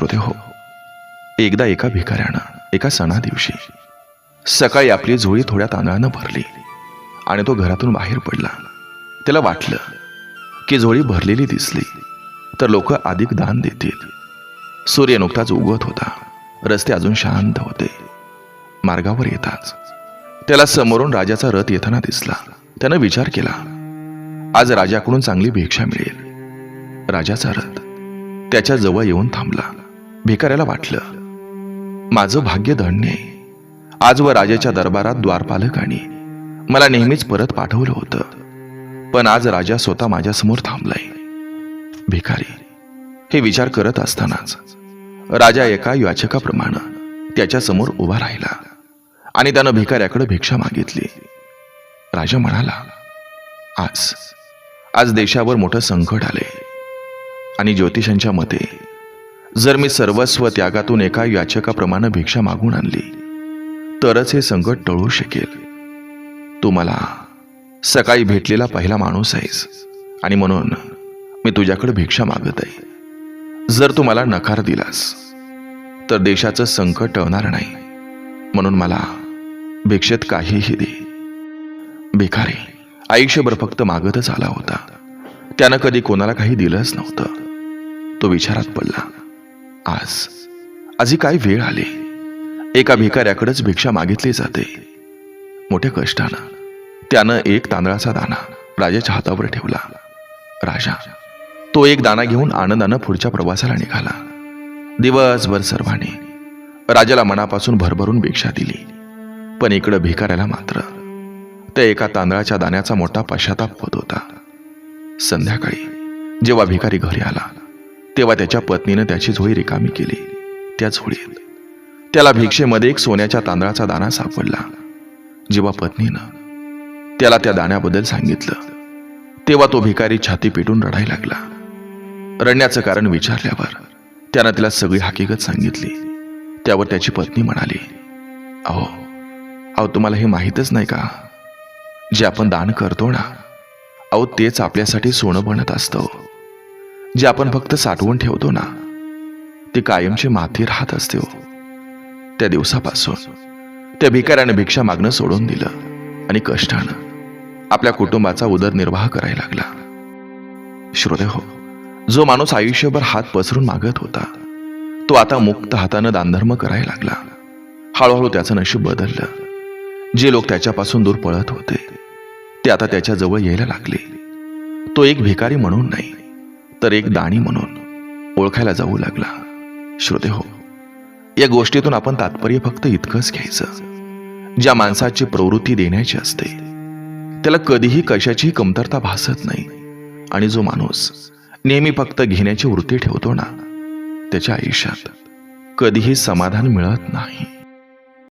श्रोते हो, एकदा एका भिकाऱ्यानं एका सणा दिवशी सकाळी आपली झोळी थोड्या तांदळानं भरली आणि तो घरातून बाहेर पडला. त्याला वाटलं की झोळी भरलेली दिसली तर लोक अधिक दान देतील. सूर्य नुकताच उगवत होता. रस्ते अजून शांत होते. मार्गावर येताच त्याला समोरून राजाचा रथ येताना दिसला. त्यानं विचार केला, आज राजाकडून चांगली भिक्षा मिळेल. राजाचा रथ त्याच्या जवळ येऊन थांबला. भिकाऱ्याला वाटलं, माझं भाग्य धन्य आहे. आजवर राजाच्या दरबारात द्वारपालकांनी मला नेहमीच परत पाठवलं होतं, पण आज राजा स्वतः माझ्यासमोर थांबलाय. भिकारी हे विचार करत असतानाच राजा एका याचकाप्रमाणे त्याच्या समोर उभा राहिला आणि त्यानं भिकाऱ्याकडे भिक्षा मागितली. राजा म्हणाला, आज देशावर मोठं संकट आले आणि ज्योतिषांच्या मते जर मी सर्वस्व त्यागातून एका याचकाप्रमाणे भिक्षा मागून आणली तरच हे संकट टळू शकेल. तू मला सकाळी भेटलेला पहिला माणूस आहेस आणि म्हणून मी तुझ्याकडे भिक्षा मागत आहे. जर तू मला नकार दिलास तर देशाचं संकट टळणार नाही, म्हणून मला भिक्षेत काहीही दे. भिकारी आयुष्यभर फक्त मागतच आला होता. त्यानं कधी कोणाला काही दिलंच नव्हतं. तो विचारात पडला, आज ही काय वेळ आली. एका भिकाऱ्याकडेच भिक्षा मागितली जाते. मोठ्या कष्टानं त्यानं एक तांदळाचा दाणा राजाच्या हातावर ठेवला. राजा तो एक दाणा घेऊन आनंदानं पुढच्या प्रवासाला निघाला. दिवसभर सर्वांनी राजाला मनापासून भरभरून भिक्षा दिली, पण इकडं भिकाऱ्याला मात्र त्या एका तांदळाच्या दाण्याचा मोठा पश्चाताप होत होता. संध्याकाळी जेव्हा भिकारी घरी आला तेव्हा त्याच्या पत्नीनं त्याची झोळी रिकामी केली. त्या झोळीत त्याला भिक्षेमध्ये एक सोन्याच्या तांदळाचा दाणा सापडला. जेव्हा पत्नीनं त्याला त्या दाण्याबद्दल सांगितलं तेव्हा तो भिकारी छाती पेटून रडायला लागला. रडण्याचं कारण विचारल्यावर त्यानं तिला सगळी हकीकत सांगितली. त्यावर त्याची पत्नी म्हणाली, अहो तुम्हाला हे माहीतच नाही का, जे आपण दान करतो ना, तेच आपल्यासाठी सोनं बनत असतं. जे आपण फक्त साठवून ठेवतो ना, ते कायमचे माती राहत असते. त्या दिवसापासून त्या भिकाऱ्याने भिक्षा मागणं सोडून दिलं आणि कष्टानं आपल्या कुटुंबाचा उदरनिर्वाह करायला लागला. श्रोते हो, जो माणूस आयुष्यभर हात पसरून मागत होता तो आता मुक्त हातानं दानधर्म करायला लागला. हळूहळू त्याचं नशीब बदललं. जे लोक त्याच्यापासून दूर पळत होते ते आता त्याच्या जवळ यायला लागले. तो एक भिकारी म्हणून नाही तर एक दानी म्हणून ओळखायला जाऊ लागला. श्रोते हो, या गोष्टीतून आपण तात्पर्य फक्त इतकंच घ्यायचं, ज्या माणसाची प्रवृत्ती देण्याची असते त्याला कधीही कशाचीही कमतरता भासत नाही. आणि जो माणूस नेहमी फक्त घेण्याची वृत्ती ठेवतो ना, त्याच्या आयुष्यात कधीही समाधान मिळत नाही.